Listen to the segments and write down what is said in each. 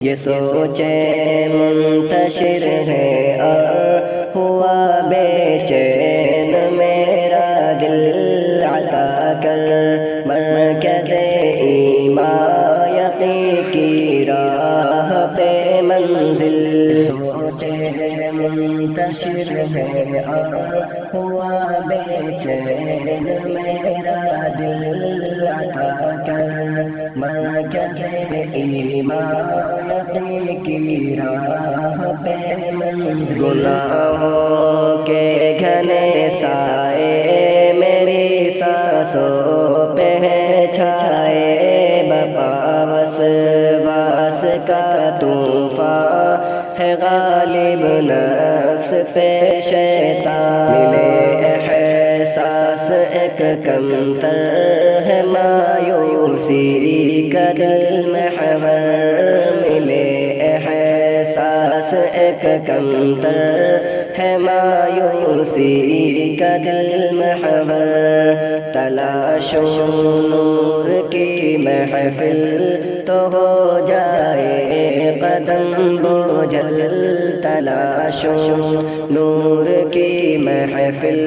یہ سوچیں منتشر ہے اور ہوا بے چین میرا دل عطا کر مرکز ایمان یقین کی راہ پہ منزل سوچیں منتشر ہے اور ہوا بے چین میرا دل عطا کر مرکز ایمان کی راہ پہ منزل گناہوں کے گھنے سائے میری سانسوں پہ چھائے بپا وسواس کا طوفان ہے غالب نفس پہ شیطان ملے احساس ایک کمتر ہے مایوسی کا دل محور ملے احساس ایک کمتر ہے مایوسی کا دل محور تلاش نور کی محفل تو ہو جائے قدم بوجھل تلاش نور کی محفل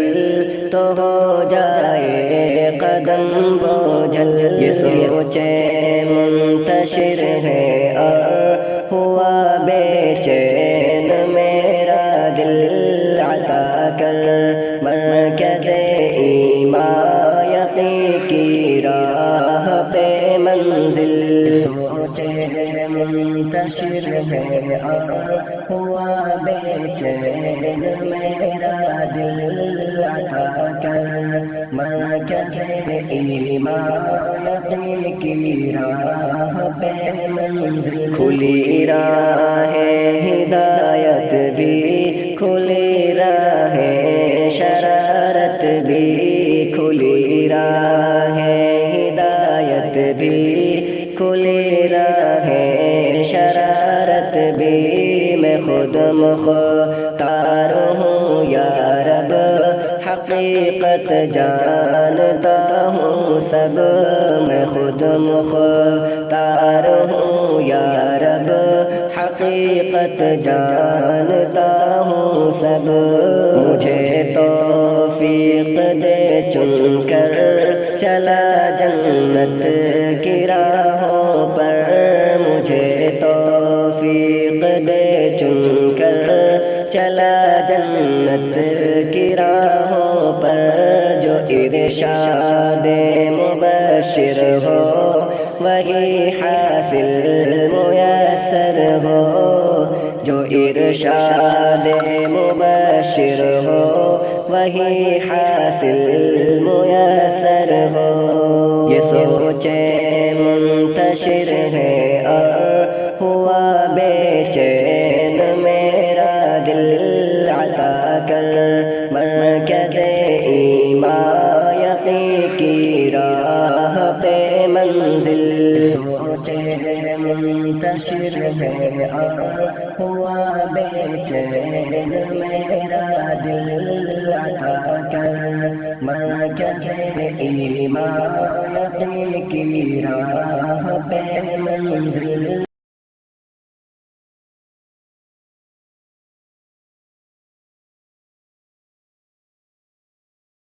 تو ہو جائے قدم بوجھل یہ سوچیں منتشر ہے اور ہوا بے چین میرا دل عطا کر مرکز ایمان یقین کی راہ پہ منزل سوچیں منتشر ہے اور ہوا بے چین میرا دل عطا کر مرکز ایمان یقین کی راہ پہ منزل کھلی راہ ہدایت بھی کھلی راہ شرارت بھی کھلی راہ ہدایت بھی کھلی راہ شرارت بھی میں خود مختار ہوں یا رب حقیقت جانتا ہوں سب میں خود مختار ہوں یا رب حقیقت جانتا ہوں سب مجھے توفیق دے چن کر چلا جنت کی راہوں پر مجھے توفیق دے چن کر چلا جنت کی راہوں پر جو ارشاد مبشر ہو وہی حاصل میسر ہو جو ارشاد مبشر ہو وہی حاصل میسر ہو یہ سوچیں منتشر ہے اور ہوا بے چین میرا دل عطا کر مرکز ایمان یقین کی راہ پہ منزل سوچیں منتشر ہے اور ہوا بے چین میرا دل عطا کر مرکز ایمان یقین کی راہ پہ منزل